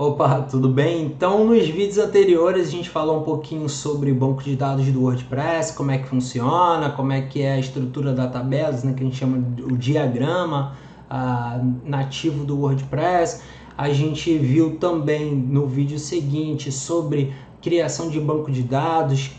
Opa, tudo bem? Então, nos vídeos anteriores a gente falou um pouquinho sobre banco de dados do WordPress, como é que funciona, como é que é a estrutura da tabelas, né, que a gente chama de o diagrama nativo do WordPress. A gente viu também no vídeo seguinte sobre criação de banco de dados,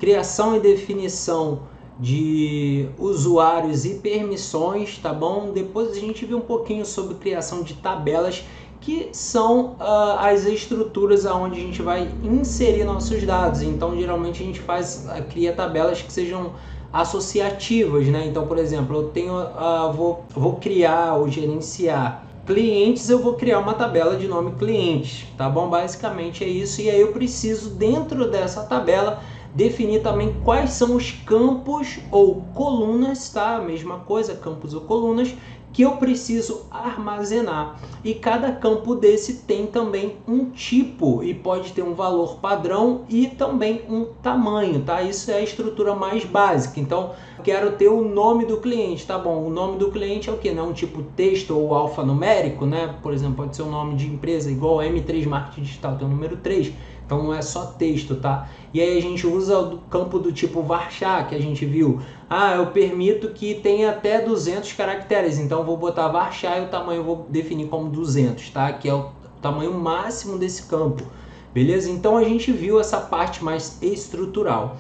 criação e definição de usuários e permissões, tá bom? Depois a gente viu um pouquinho sobre criação de tabelas, que são as estruturas aonde a gente vai inserir nossos dados. Então, geralmente a gente cria tabelas que sejam associativas, né? Então, por exemplo, eu tenho, vou criar ou gerenciar clientes, eu vou criar uma tabela de nome clientes, tá bom? Basicamente é isso. E aí eu preciso, dentro dessa tabela, definir também quais são os campos ou colunas, tá? A mesma coisa, campos ou colunas, que eu preciso armazenar. E cada campo desse tem também um tipo e pode ter um valor padrão e também um tamanho, tá? Isso é a estrutura mais básica. Então, quero ter o nome do cliente, tá bom? O nome do cliente é o que? Não é um tipo texto ou alfanumérico, né? Por exemplo, pode ser um nome de empresa igual M3 Marketing Digital, tem o número 3. Então não é só texto, tá? E aí a gente usa o campo do tipo varchar, que a gente viu. Eu permito que tenha até 200 caracteres, então eu vou botar varchar e o tamanho eu vou definir como 200, tá? Que é o tamanho máximo desse campo, beleza? Então a gente viu essa parte mais estrutural.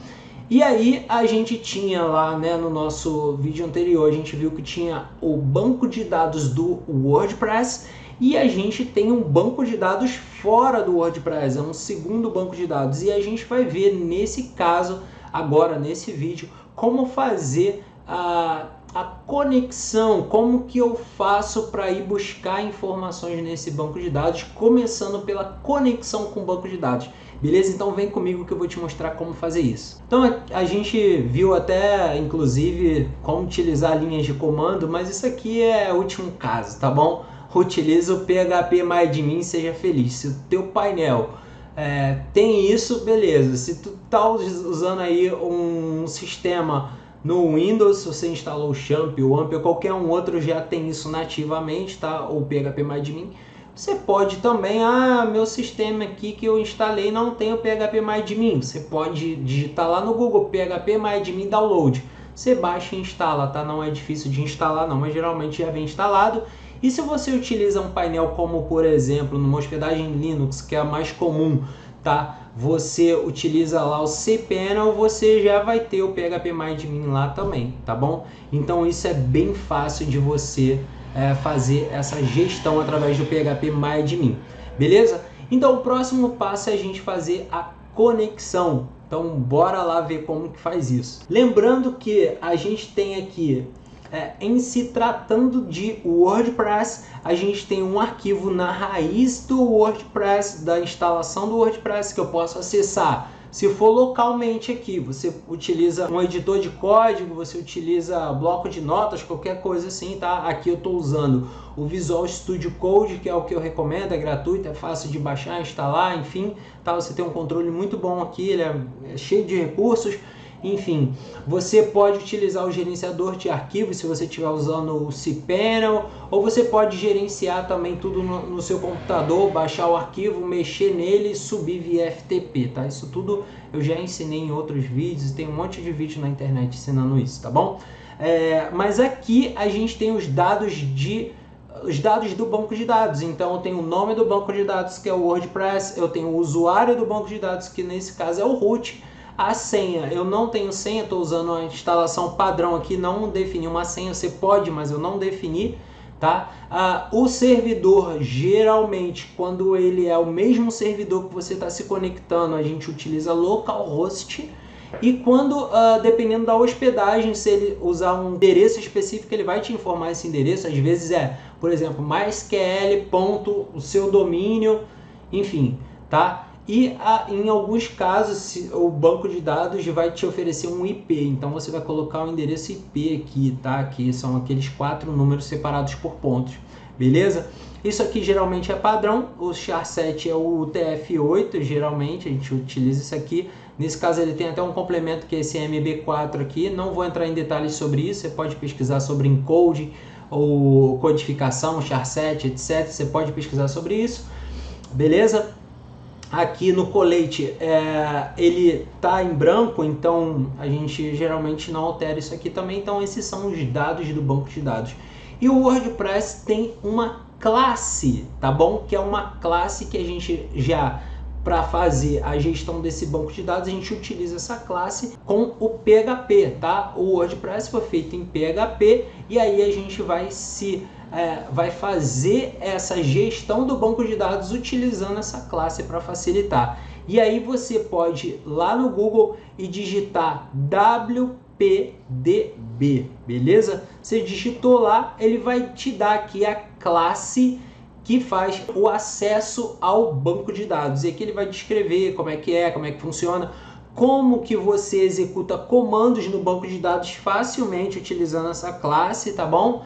E aí a gente tinha lá, né, no nosso vídeo anterior, a gente viu que tinha o banco de dados do WordPress e a gente tem um banco de dados fora do WordPress, é um segundo banco de dados. E a gente vai ver nesse caso, agora nesse vídeo, como fazer a conexão, como que eu faço para ir buscar informações nesse banco de dados, começando pela conexão com o banco de dados. Beleza? Então vem comigo que eu vou te mostrar como fazer isso. Então a gente viu até, inclusive, como utilizar linhas de comando, mas isso aqui é o último caso, tá bom? Utiliza o PHPMyAdmin e seja feliz. Se o teu painel tem isso, beleza. Se tu tá usando aí um sistema no Windows, se você instalou o Champ, o AMP ou qualquer um outro já tem isso nativamente, tá? Ou PHPMyAdmin. Você pode também, meu sistema aqui que eu instalei não tem o PHPMyAdmin. Você pode digitar lá no Google PHPMyAdmin Download. Você baixa e instala, tá? Não é difícil de instalar não, mas geralmente já vem instalado. E se você utiliza um painel como, por exemplo, numa hospedagem Linux, que é a mais comum, tá? Você utiliza lá o cPanel, você já vai ter o PHPMyAdmin lá também, tá bom? Então isso é bem fácil de você fazer essa gestão através do PHPMyAdmin, beleza? Então o próximo passo é a gente fazer a conexão. Então bora lá ver como que faz isso. Lembrando que a gente tem aqui, em se tratando de WordPress, a gente tem um arquivo na raiz do WordPress, da instalação do WordPress, que eu posso acessar. Se for localmente aqui, você utiliza um editor de código, você utiliza bloco de notas, qualquer coisa assim, tá? Aqui eu estou usando o Visual Studio Code, que é o que eu recomendo, é gratuito, é fácil de baixar, instalar, enfim, tá? Você tem um controle muito bom aqui, ele é cheio de recursos. Enfim, você pode utilizar o gerenciador de arquivos se você estiver usando o cPanel, ou você pode gerenciar também tudo no seu computador, baixar o arquivo, mexer nele e subir via FTP, tá? Isso tudo eu já ensinei em outros vídeos, tem um monte de vídeo na internet ensinando isso, tá bom? Mas aqui a gente tem os dados do banco de dados. Então eu tenho o nome do banco de dados, que é o WordPress, eu tenho o usuário do banco de dados, que nesse caso é o root. A senha, eu não tenho senha, estou usando a instalação padrão aqui, não defini uma senha, você pode, mas eu não defini, tá? O servidor, geralmente, quando ele é o mesmo servidor que você está se conectando, a gente utiliza localhost. E quando, dependendo da hospedagem, se ele usar um endereço específico, ele vai te informar esse endereço. Às vezes por exemplo, mysql. O seu domínio, enfim, tá? E em alguns casos o banco de dados vai te oferecer um IP, então você vai colocar o endereço IP aqui, tá? Que são aqueles 4 números separados por pontos, beleza? Isso aqui geralmente é padrão, o char7 é o UTF-8, geralmente a gente utiliza isso aqui. Nesse caso ele tem até um complemento que é esse MB4 aqui, não vou entrar em detalhes sobre isso, você pode pesquisar sobre encode ou codificação, char7, etc. Você pode pesquisar sobre isso, beleza? Aqui no colete ele tá em branco, então a gente geralmente não altera isso aqui também. Então esses são os dados do banco de dados. E o WordPress tem uma classe, tá bom? Que é uma classe que a gente já, para fazer a gestão desse banco de dados, a gente utiliza essa classe com o PHP, tá? O WordPress foi feito em PHP e aí a gente vai fazer essa gestão do banco de dados utilizando essa classe para facilitar. E aí você pode ir lá no Google e digitar WPDB, beleza? Você digitou lá, ele vai te dar aqui a classe que faz o acesso ao banco de dados. E aqui ele vai descrever como é que funciona, como que você executa comandos no banco de dados facilmente utilizando essa classe, tá bom?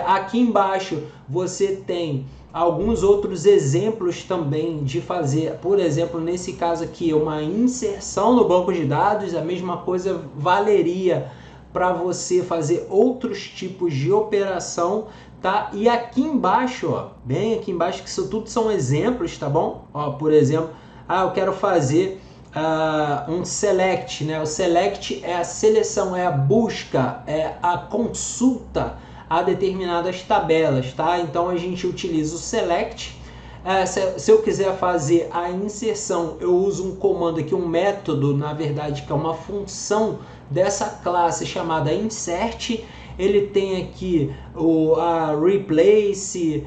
Aqui embaixo você tem alguns outros exemplos também de fazer, por exemplo, nesse caso aqui, uma inserção no banco de dados. A mesma coisa valeria para você fazer outros tipos de operação, tá? E aqui embaixo, ó, bem aqui embaixo, que isso tudo são exemplos, tá bom? Ó, por exemplo, eu quero fazer um select, né? O select é a seleção, é a busca, é a consulta a determinadas tabelas, tá? Então a gente utiliza o select. Se eu quiser fazer a inserção, eu uso um comando aqui, um método, na verdade, que é uma função dessa classe chamada insert. Ele tem aqui a replace,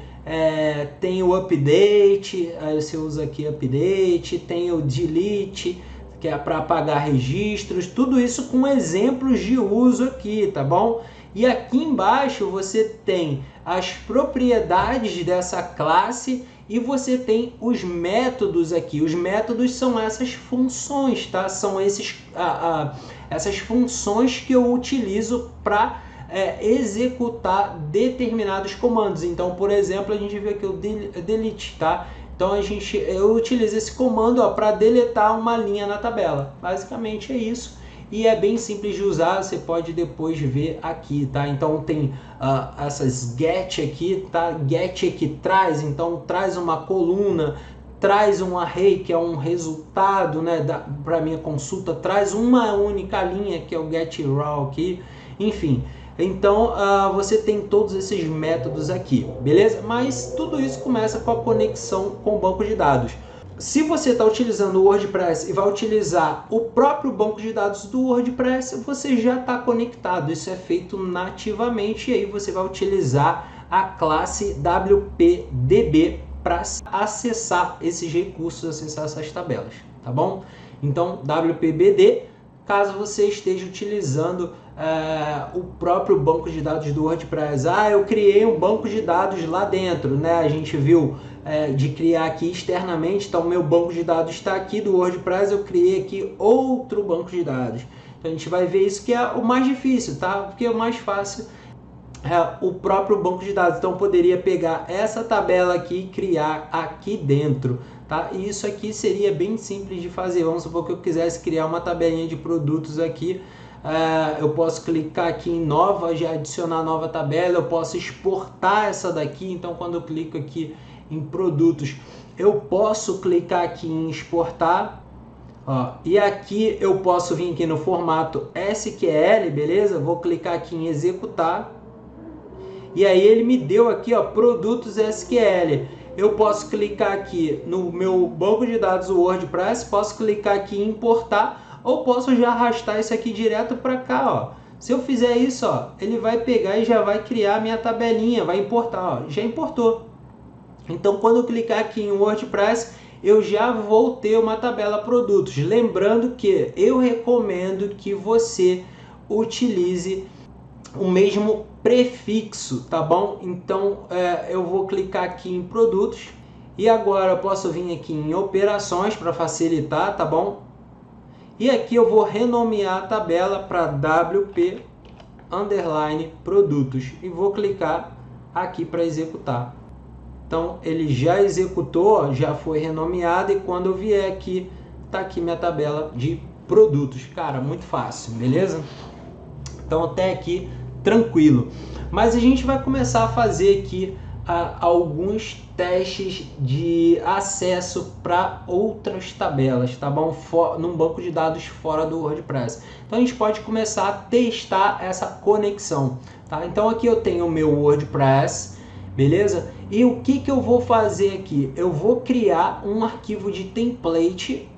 tem o update, aí você usa aqui update, tem o delete, que é para apagar registros, tudo isso com exemplos de uso aqui, tá bom? E aqui embaixo você tem as propriedades dessa classe e você tem os métodos aqui. Os métodos são essas funções, tá? São essas funções que eu utilizo para executar determinados comandos. Então, por exemplo, a gente vê aqui o delete, tá? Então eu utilizo esse comando para deletar uma linha na tabela. Basicamente é isso. E é bem simples de usar, você pode depois ver aqui, tá? Então tem essas get aqui, tá? Get aqui traz, então traz uma coluna, traz um array, que é um resultado, né, para minha consulta, traz uma única linha, que é o get raw aqui, enfim. Então você tem todos esses métodos aqui, beleza? Mas tudo isso começa com a conexão com o banco de dados. Se você está utilizando o WordPress e vai utilizar o próprio banco de dados do WordPress, você já está conectado. Isso é feito nativamente e aí você vai utilizar a classe WPDB para acessar esses recursos, acessar essas tabelas, tá bom? Então, WPBD, caso você esteja utilizando o próprio banco de dados do WordPress. Eu criei um banco de dados lá dentro, né? A gente viu de criar aqui externamente, então meu banco de dados está aqui do WordPress, eu criei aqui outro banco de dados. Então a gente vai ver isso, que é o mais difícil, tá? Porque o mais fácil é o próprio banco de dados. Então eu poderia pegar essa tabela aqui e criar aqui dentro, tá? E isso aqui seria bem simples de fazer. Vamos supor que eu quisesse criar uma tabelinha de produtos aqui. Eu posso clicar aqui em nova, já adicionar nova tabela, eu posso exportar essa daqui. Então quando eu clico aqui em produtos, eu posso clicar aqui em exportar, ó, e aqui eu posso vir aqui no formato SQL, beleza? Vou clicar aqui em executar e aí ele me deu aqui, ó, produtos SQL. Eu posso clicar aqui no meu banco de dados WordPress, posso clicar aqui em importar, ou posso já arrastar isso aqui direto para cá, ó. Se eu fizer isso, ó, ele vai pegar e já vai criar a minha tabelinha, vai importar, ó, já importou. Então, quando eu clicar aqui em WordPress, eu já vou ter uma tabela produtos. Lembrando que eu recomendo que você utilize o mesmo prefixo, tá bom? Então, eu vou clicar aqui em produtos e agora eu posso vir aqui em operações para facilitar, tá bom? E aqui eu vou renomear a tabela para WP underline produtos e vou clicar aqui para executar. Então ele já executou, já foi renomeado, e quando eu vier aqui, tá aqui minha tabela de produtos. Cara, muito fácil, beleza? Então até aqui tranquilo. Mas a gente vai começar a fazer aqui alguns testes de acesso para outras tabelas, tá bom? Num banco de dados fora do WordPress. Então a gente pode começar a testar essa conexão, tá? Então aqui eu tenho o meu WordPress, beleza? E o que eu vou fazer aqui? Eu vou criar um arquivo de template,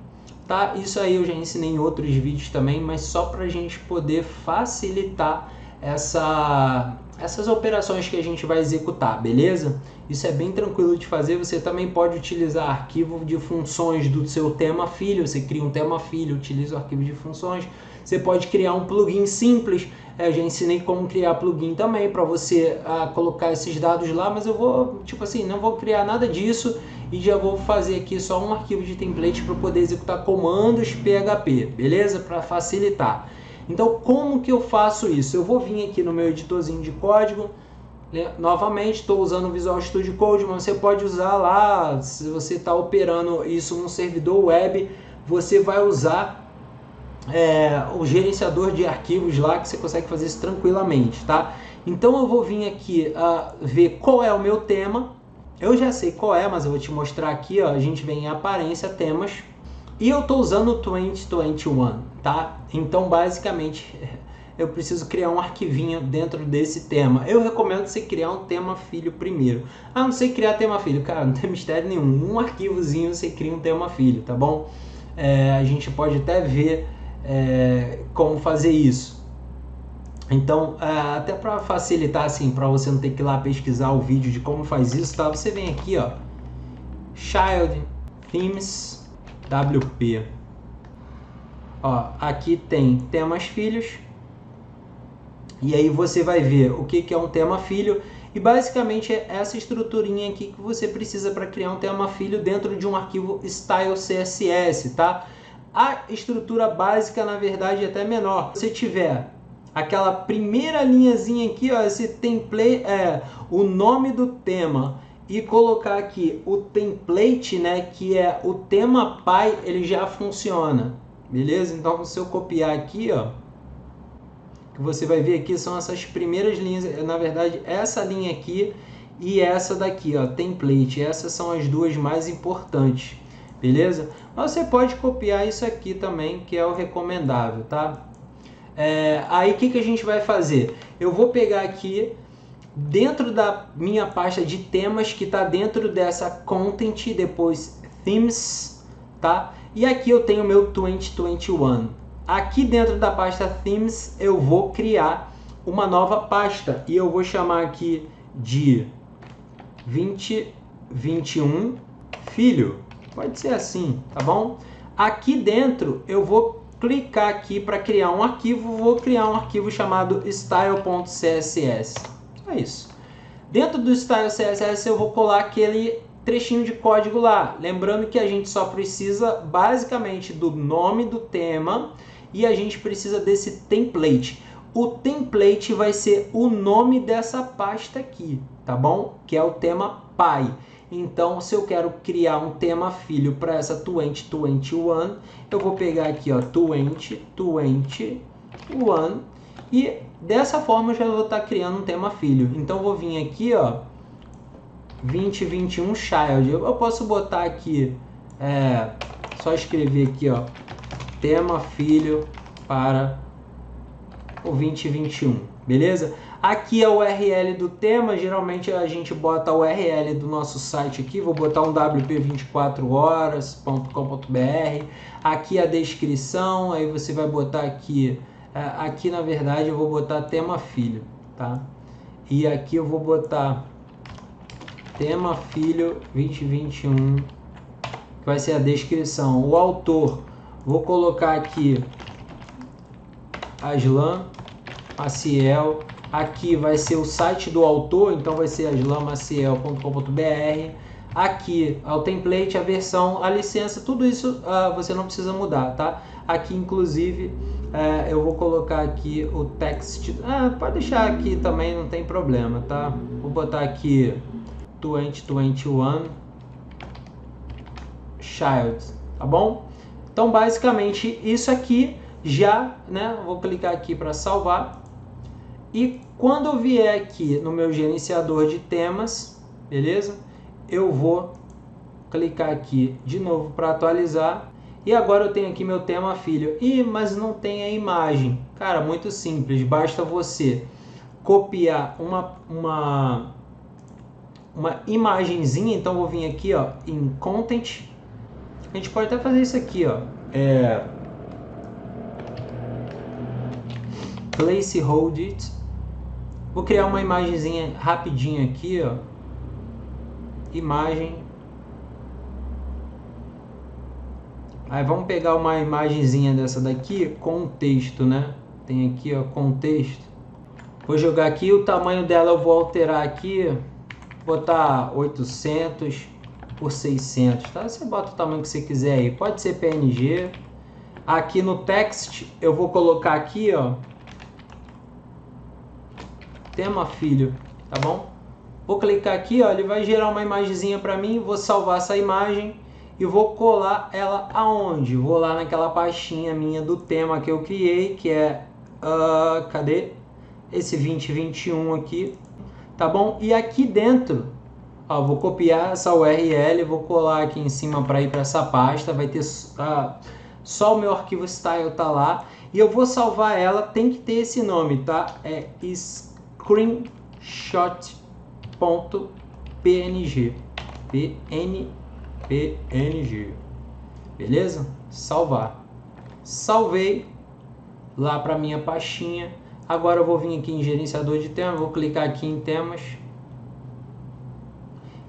tá? Isso aí eu já ensinei em outros vídeos também, mas só para a gente poder facilitar essas operações que a gente vai executar, beleza? Isso é bem tranquilo de fazer. Você também pode utilizar arquivo de funções do seu tema filho. Você cria um tema filho, utiliza o arquivo de funções. Você pode criar um plugin simples. Eu já ensinei como criar plugin também para você colocar esses dados lá, mas eu vou, tipo assim, não vou criar nada disso e já vou fazer aqui só um arquivo de template para poder executar comandos PHP, beleza? Para facilitar. Então, como que eu faço isso? Eu vou vir aqui no meu editorzinho de código, né? Novamente, estou usando o Visual Studio Code, mas você pode usar lá, se você está operando isso num servidor web, você vai usar o gerenciador de arquivos lá, que você consegue fazer isso tranquilamente, tá? Então, eu vou vir aqui ver qual é o meu tema. Eu já sei qual é, mas eu vou te mostrar aqui, ó, a gente vem em aparência, temas. E eu estou usando o 2021, tá? Então, basicamente, eu preciso criar um arquivinho dentro desse tema. Eu recomendo você criar um tema filho primeiro. Ah, não sei criar tema filho. Cara, não tem mistério nenhum. Um arquivozinho você cria um tema filho, tá bom? A gente pode até ver como fazer isso. Então, até para facilitar, assim, para você não ter que ir lá pesquisar o vídeo de como faz isso, tá? Você vem aqui, ó, Child Themes WP. Ó, aqui tem temas filhos. E aí você vai ver o que é um tema filho. E basicamente é essa estruturinha aqui que você precisa para criar um tema filho dentro de um arquivo Style CSS, tá? A estrutura básica, na verdade, é até menor. Se você tiver aquela primeira linhazinha aqui, ó, esse template, o nome do tema, e colocar aqui o template, né, que é o tema pai, ele já funciona, beleza? Então, se eu copiar aqui, ó, que você vai ver aqui são essas primeiras linhas, na verdade, essa linha aqui e essa daqui, ó, template. Essas são as duas mais importantes, beleza? Mas você pode copiar isso aqui também, que é o recomendável, tá? Aí, o que a gente vai fazer? Eu vou pegar aqui dentro da minha pasta de temas, que está dentro dessa content, depois themes, tá? E aqui eu tenho o meu 2021. Aqui dentro da pasta themes eu vou criar uma nova pasta e eu vou chamar aqui de 2021 filho. Pode ser assim, tá bom? Aqui dentro eu vou clicar aqui para criar um arquivo. Vou criar um arquivo chamado style.css. É isso. Dentro do Style CSS eu vou colar aquele trechinho de código lá. Lembrando que a gente só precisa basicamente do nome do tema e a gente precisa desse template. O template vai ser o nome dessa pasta aqui, tá bom? Que é o tema pai. Então, se eu quero criar um tema filho para essa 2021, eu vou pegar aqui, ó, 2021 e dessa forma eu já vou estar criando um tema filho. Então eu vou vir aqui, ó, 2021 Child. Eu posso botar aqui, só escrever aqui, ó, tema filho para o 2021, beleza? Aqui é o URL do tema, geralmente a gente bota o URL do nosso site aqui, vou botar um wp24horas.com.br. Aqui a descrição, aí você vai botar aqui, aqui na verdade eu vou botar tema filho, tá? E aqui eu vou botar tema filho 2021, que vai ser a descrição. O autor, vou colocar aqui Aslan Maciel. Aqui vai ser o site do autor, então vai ser aslanmaciel.com.br. Aqui é o template, a versão, a licença, tudo isso você não precisa mudar, tá? Aqui, inclusive, eu vou colocar aqui o text. Pode deixar aqui também, não tem problema, tá? Vou botar aqui 2021 Child, tá bom? Então, basicamente, isso aqui já, né? Vou clicar aqui para salvar. E quando eu vier aqui no meu gerenciador de temas, beleza? Eu vou clicar aqui de novo para atualizar. E agora eu tenho aqui meu tema filho. Mas não tem a imagem. Cara, muito simples. Basta você copiar uma imagenzinha. Então vou vir aqui, ó, em Content. A gente pode até fazer isso aqui, ó. Placeholder. Vou criar uma imagenzinha rapidinho aqui, ó. Imagem. Aí vamos pegar uma imagenzinha dessa daqui com texto, né? Tem aqui, ó, contexto. Vou jogar aqui, o tamanho dela eu vou alterar aqui, botar 800 por 600, tá? Você bota o tamanho que você quiser aí, pode ser PNG. Aqui no text eu vou colocar aqui, ó, tema filho, tá bom? Vou clicar aqui, ó, ele vai gerar uma imagenzinha para mim, vou salvar essa imagem e vou colar ela aonde? Vou lá naquela pastinha minha do tema que eu criei, que é, cadê? Esse 2021 aqui, tá bom? E aqui dentro, ó, vou copiar essa URL, vou colar aqui em cima para ir para essa pasta, vai ter só o meu arquivo style tá lá, e eu vou salvar ela, tem que ter esse nome, tá? É screenshot.png, PNG, beleza? Salvar. Salvei lá para minha pastinha. Agora eu vou vir aqui em gerenciador de temas, vou clicar aqui em temas.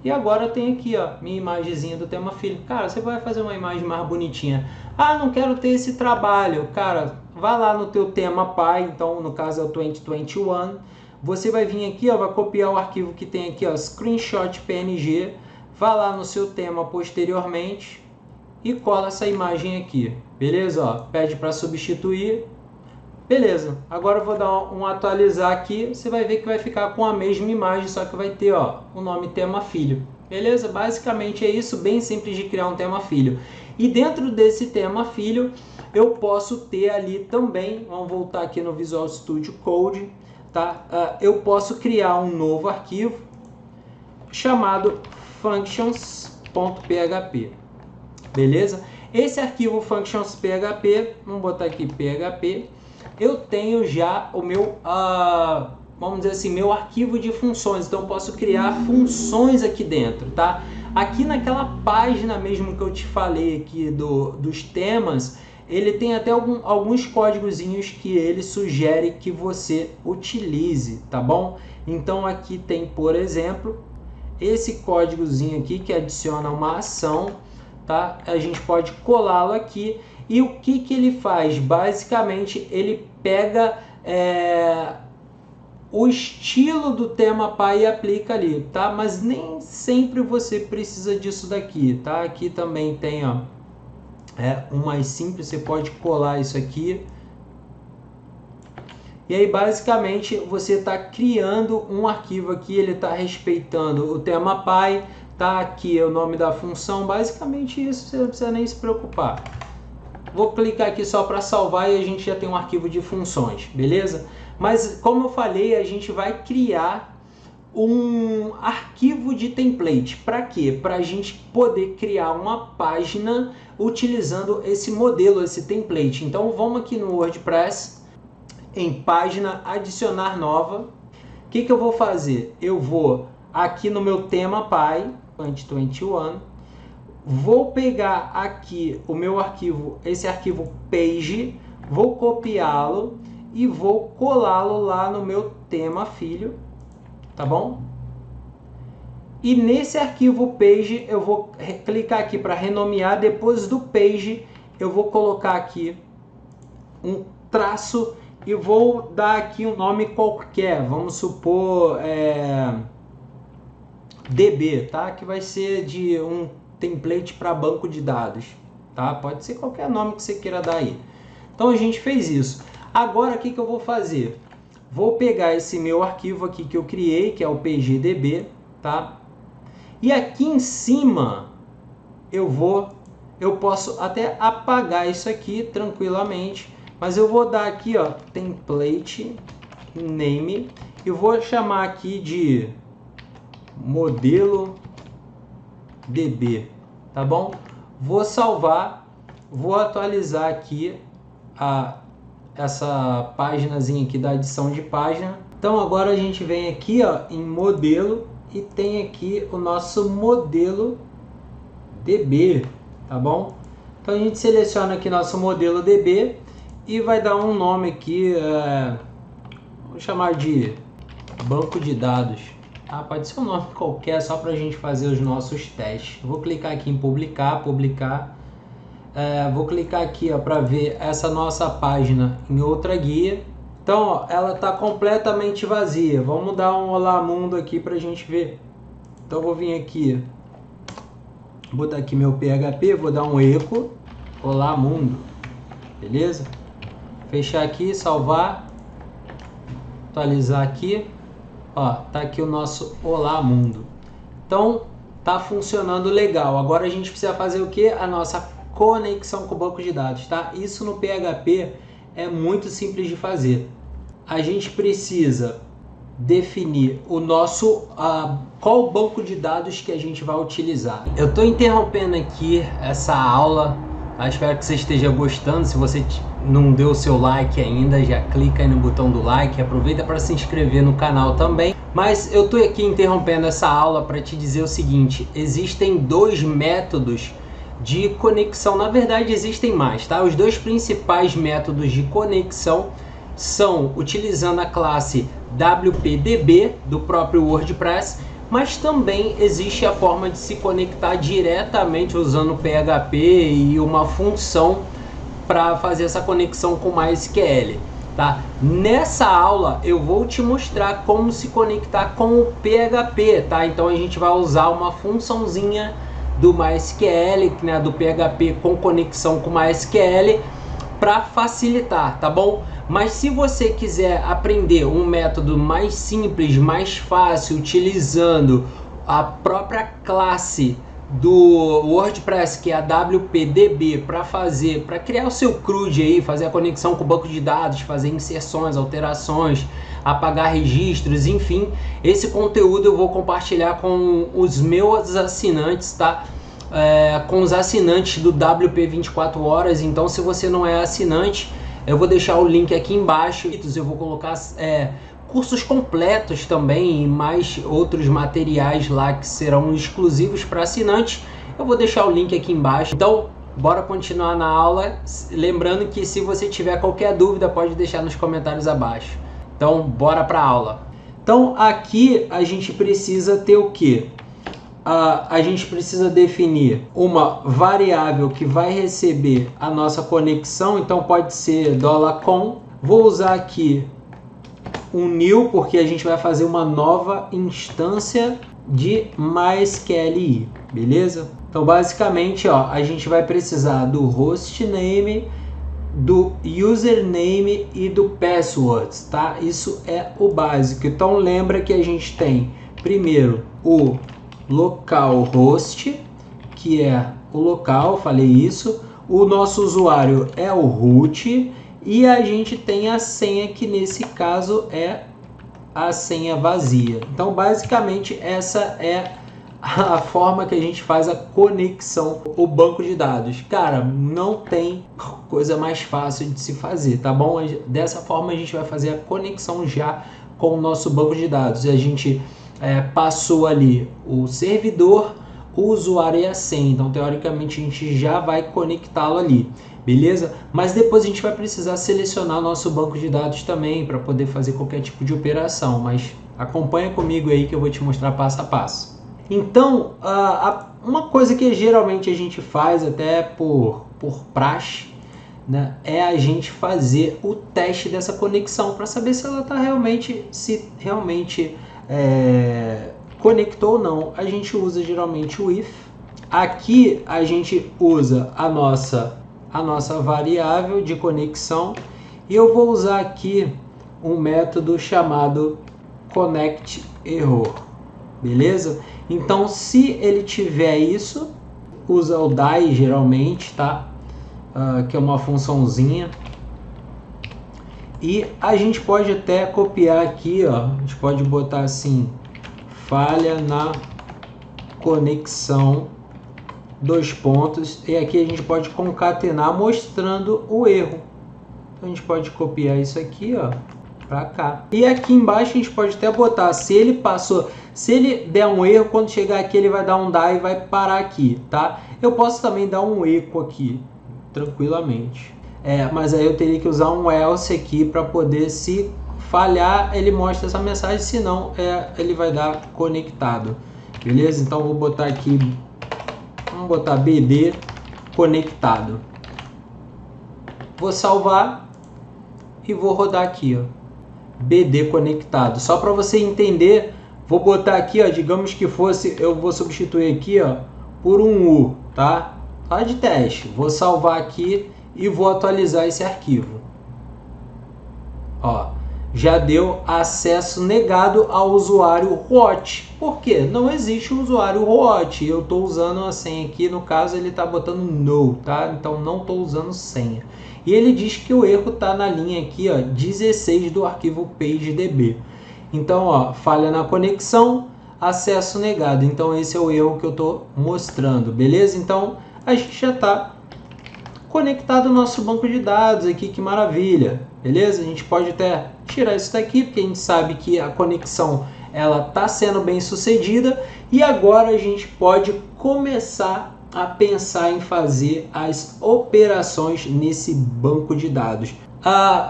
E agora tem aqui, ó, minha imagenzinha do tema filho. Cara, você vai fazer uma imagem mais bonitinha. Ah, não quero ter esse trabalho. Cara, vai lá no teu tema pai, então no caso é o 2021. Você vai vir aqui, ó, vai copiar o arquivo que tem aqui, ó, screenshot PNG. Vai lá no seu tema posteriormente e cola essa imagem aqui. Beleza? Ó, pede para substituir. Beleza, agora eu vou dar um atualizar aqui, você vai ver que vai ficar com a mesma imagem, só que vai ter, ó, o nome tema filho. Beleza? Basicamente é isso, bem simples de criar um tema filho. E dentro desse tema filho, eu posso ter ali também, vamos voltar aqui no Visual Studio Code, tá? Eu posso criar um novo arquivo chamado functions.php. Beleza? Esse arquivo functions.php, vamos botar aqui PHP, eu tenho já o meu, vamos dizer assim, meu arquivo de funções, então eu posso criar funções aqui dentro, tá? Aqui naquela página mesmo que eu te falei aqui dos temas, ele tem até alguns códigozinhos que ele sugere que você utilize, tá bom? Então aqui tem, por exemplo, esse códigozinho aqui que adiciona uma ação, tá? A gente pode colá-lo aqui. E o que ele faz? Basicamente, ele pega o estilo do tema pai e aplica ali, tá? Mas nem sempre você precisa disso daqui, tá? Aqui também tem, ó, um mais simples, você pode colar isso aqui. E aí, basicamente, você está criando um arquivo aqui, ele está respeitando o tema pai, tá aqui o nome da função, basicamente isso, você não precisa nem se preocupar. Vou clicar aqui só para salvar e a gente já tem um arquivo de funções, beleza? Mas como eu falei, a gente vai criar um arquivo de template. Para quê? Para a gente poder criar uma página utilizando esse modelo, esse template. Então vamos aqui no WordPress, em página, adicionar nova. O que eu vou fazer? Eu vou aqui no meu tema pai, 2021, vou pegar aqui o meu arquivo, esse arquivo page, vou copiá-lo e vou colá-lo lá no meu tema filho, tá bom? E nesse arquivo page eu vou clicar aqui para renomear, depois do page eu vou colocar aqui um traço e vou dar aqui um nome qualquer, vamos supor DB, tá? Que vai ser de um template para banco de dados, tá? Pode ser qualquer nome que você queira dar aí. Então a gente fez isso. Agora o que eu vou fazer? Vou pegar esse meu arquivo aqui que eu criei, que é o pgdb, tá? E aqui em cima eu posso até apagar isso aqui tranquilamente, mas eu vou dar aqui, ó, template name e vou chamar aqui de modelo DB, tá bom? Vou salvar, vou atualizar aqui essa páginazinha aqui da adição de página. Então agora a gente vem aqui, ó, em modelo e tem aqui o nosso modelo DB, tá bom? Então a gente seleciona aqui nosso modelo DB e vai dar um nome aqui, vou chamar de banco de dados. Pode ser um nome qualquer, só para a gente fazer os nossos testes. Vou clicar aqui em publicar. Vou clicar aqui para ver essa nossa página em outra guia. Então, ó, ela está completamente vazia. Vamos dar um olá mundo aqui para a gente ver. Então, eu vou vir aqui, botar aqui meu PHP, vou dar um eco, olá mundo, beleza? Fechar aqui, salvar, atualizar aqui. Ó, tá aqui o nosso olá mundo. Então tá funcionando legal. Agora a gente precisa fazer o que? A nossa conexão com o banco de dados, tá? Isso no PHP é muito simples de fazer. A gente precisa definir o nosso qual banco de dados que a gente vai utilizar. Eu estou interrompendo aqui essa aula. Espero que você esteja gostando. Se você não deu o seu like ainda, já clica aí no botão do like, aproveita para se inscrever no canal também. Mas eu estou aqui interrompendo essa aula para te dizer o seguinte: existem dois métodos de conexão. Na verdade existem mais, tá? Os dois principais métodos de conexão são utilizando a classe WPDB do próprio WordPress, mas também existe a forma de se conectar diretamente usando o PHP e uma função para fazer essa conexão com MySQL, tá? Nessa aula eu vou te mostrar como se conectar com o PHP, tá? Então a gente vai usar uma funçãozinha do MySQL, né, do PHP com conexão com MySQL para facilitar, tá bom? Mas se você quiser aprender um método mais simples, mais fácil, utilizando a própria classe do WordPress, que é a WPDB, para criar o seu CRUD aí, fazer a conexão com o banco de dados, fazer inserções, alterações, apagar registros, enfim, esse conteúdo eu vou compartilhar com os meus assinantes, tá? Com os assinantes do WP 24 horas. Então, se você não é assinante, eu vou deixar o link aqui embaixo. Eu vou colocar cursos completos também e mais outros materiais lá que serão exclusivos para assinantes. Eu vou deixar o link aqui embaixo. Então, bora continuar na aula. Lembrando que se você tiver qualquer dúvida, pode deixar nos comentários abaixo. Então, bora para a aula. Então, aqui a gente precisa ter o quê? A gente precisa definir uma variável que vai receber a nossa conexão. Então pode ser $com. Vou usar aqui um new, porque a gente vai fazer uma nova instância de MySQL, beleza? Então basicamente, ó, a gente vai precisar do hostname, do username e do password, tá? Isso é o básico. Então lembra que a gente tem primeiro o localhost, que é o local, falei isso. O nosso usuário é o root e a gente tem a senha, que nesse caso é a senha vazia. Então, basicamente, essa é a forma que a gente faz a conexão com o banco de dados. Cara, não tem coisa mais fácil de se fazer, tá bom? Dessa forma a gente vai fazer a conexão já com o nosso banco de dados. E a gente passou ali o servidor, o usuário e a senha. Então, teoricamente, a gente já vai conectá-lo ali, beleza? Mas depois a gente vai precisar selecionar nosso banco de dados também para poder fazer qualquer tipo de operação. Mas acompanha comigo aí que eu vou te mostrar passo a passo. Então, uma coisa que geralmente a gente faz até por praxe, né, é a gente fazer o teste dessa conexão para saber se ela está realmente, conectou ou não. A gente usa geralmente o if. Aqui a gente usa a nossa variável de conexão e eu vou usar aqui um método chamado connectError, beleza? Então, se ele tiver isso, usa o die geralmente, tá? Que é uma funçãozinha. E a gente pode até copiar aqui, ó, a gente pode botar assim, falha na conexão, dois pontos, e aqui a gente pode concatenar mostrando o erro. Então a gente pode copiar isso aqui, ó, para cá. E aqui embaixo a gente pode até botar, se ele passou, se ele der um erro, quando chegar aqui ele vai dar um die e vai parar aqui, tá? Eu posso também dar um eco aqui, tranquilamente. Mas aí eu teria que usar um else aqui para poder, se falhar, ele mostra essa mensagem, senão ele vai dar conectado. Beleza? Então vou botar aqui, vamos botar BD conectado. Vou salvar e vou rodar aqui, ó, BD conectado. Só para você entender, vou botar aqui, ó, digamos que fosse, eu vou substituir aqui, ó, por um U, tá? Lá de teste. Vou salvar aqui e vou atualizar esse arquivo. Ó, já deu acesso negado ao usuário root. Por quê? Não existe um usuário root. Eu estou usando a senha aqui, no caso ele está botando no, tá? Então não estou usando senha. E ele diz que o erro está na linha aqui, ó, 16 do arquivo PageDB. Então, ó, falha na conexão, acesso negado. Então esse é o erro que eu estou mostrando, beleza? Então a gente já está conectado ao nosso banco de dados aqui, que maravilha, beleza? A gente pode até tirar isso daqui, porque a gente sabe que a conexão ela está sendo bem sucedida, e agora a gente pode começar a pensar em fazer as operações nesse banco de dados.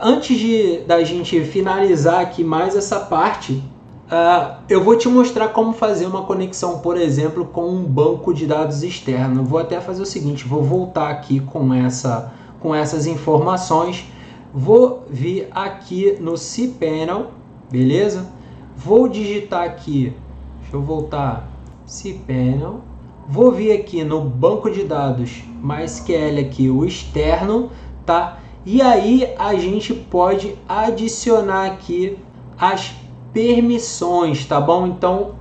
Antes da gente finalizar aqui mais essa parte, eu vou te mostrar como fazer uma conexão, por exemplo, com um banco de dados externo. Vou até fazer o seguinte, vou voltar aqui com essas informações, vou vir aqui no cPanel, beleza? Vou digitar aqui, deixa eu voltar, cPanel, vou vir aqui no banco de dados MySQL aqui, o externo, tá? E aí a gente pode adicionar aqui as permissões, tá bom? Então,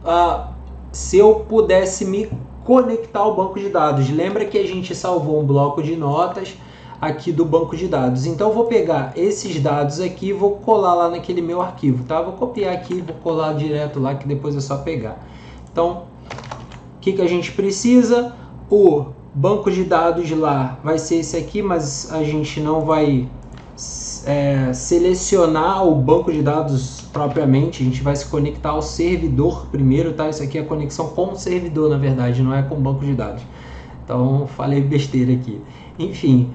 se eu pudesse me conectar ao banco de dados, lembra que a gente salvou um bloco de notas aqui do banco de dados. Então, eu vou pegar esses dados aqui e vou colar lá naquele meu arquivo, tá? Vou copiar aqui e vou colar direto lá, que depois é só pegar. Então, o que a gente precisa? O banco de dados lá vai ser esse aqui, mas a gente não vai selecionar o banco de dados propriamente, a gente vai se conectar ao servidor primeiro, tá? Isso aqui é a conexão com o servidor, na verdade, não é com o banco de dados. Então, falei besteira aqui. Enfim,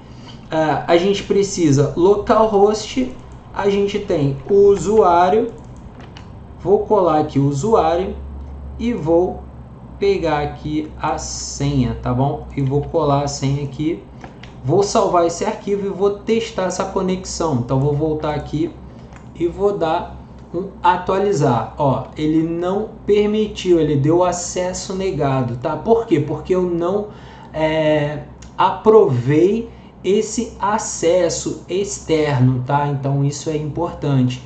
a gente precisa localhost, a gente tem o usuário, vou colar aqui o usuário e vou pegar aqui a senha, tá bom? E vou colar a senha aqui. Vou salvar esse arquivo e vou testar essa conexão. Então vou voltar aqui e vou dar um atualizar. Ó, ele não permitiu, ele deu acesso negado, tá? Por quê? Porque eu não aprovei esse acesso externo, tá? Então isso é importante.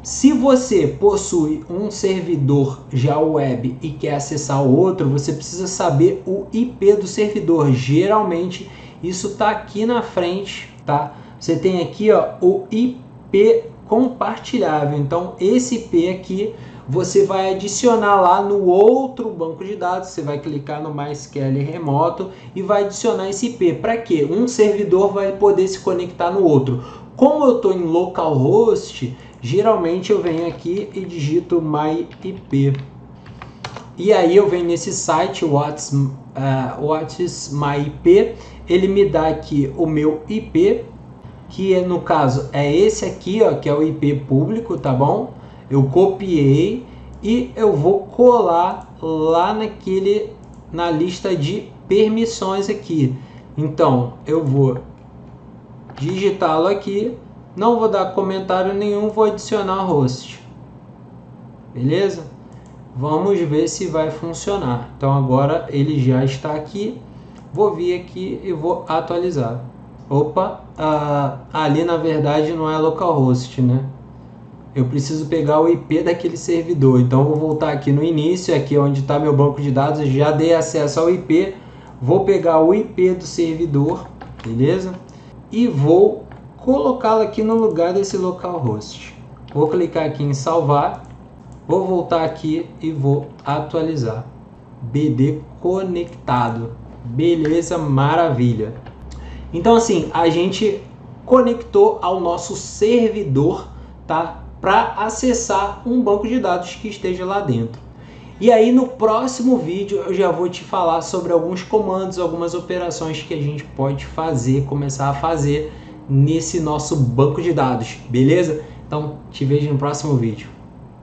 Se você possui um servidor já web e quer acessar o outro, você precisa saber o IP do servidor. Geralmente isso está aqui na frente, tá? Você tem aqui, ó, o IP compartilhável. Então esse IP aqui você vai adicionar lá no outro banco de dados. Você vai clicar no MySQL remoto e vai adicionar esse IP. Para quê? Um servidor vai poder se conectar no outro. Como eu estou em localhost, geralmente eu venho aqui e digito myip. E aí eu venho nesse site, what's myip, ele me dá aqui o meu IP, que no caso é esse aqui, ó, que é o IP público, tá bom? Eu copiei e eu vou colar lá na lista de permissões aqui. Então eu vou digitá-lo aqui, não vou dar comentário nenhum, vou adicionar host. Beleza? Vamos ver se vai funcionar. Então agora ele já está aqui. Vou vir aqui e vou atualizar. Opa, ali na verdade não é localhost, né? Eu preciso pegar o IP daquele servidor. Então eu vou voltar aqui no início, aqui onde está meu banco de dados. Eu já dei acesso ao IP. Vou pegar o IP do servidor, beleza? E vou colocá-la aqui no lugar desse localhost. Vou clicar aqui em salvar, vou voltar aqui e vou atualizar. BD conectado. Beleza, maravilha. Então assim, a gente conectou ao nosso servidor, tá? Para acessar um banco de dados que esteja lá dentro. E aí no próximo vídeo eu já vou te falar sobre alguns comandos, algumas operações que a gente pode fazer, começar a fazer nesse nosso banco de dados, beleza? Então te vejo no próximo vídeo.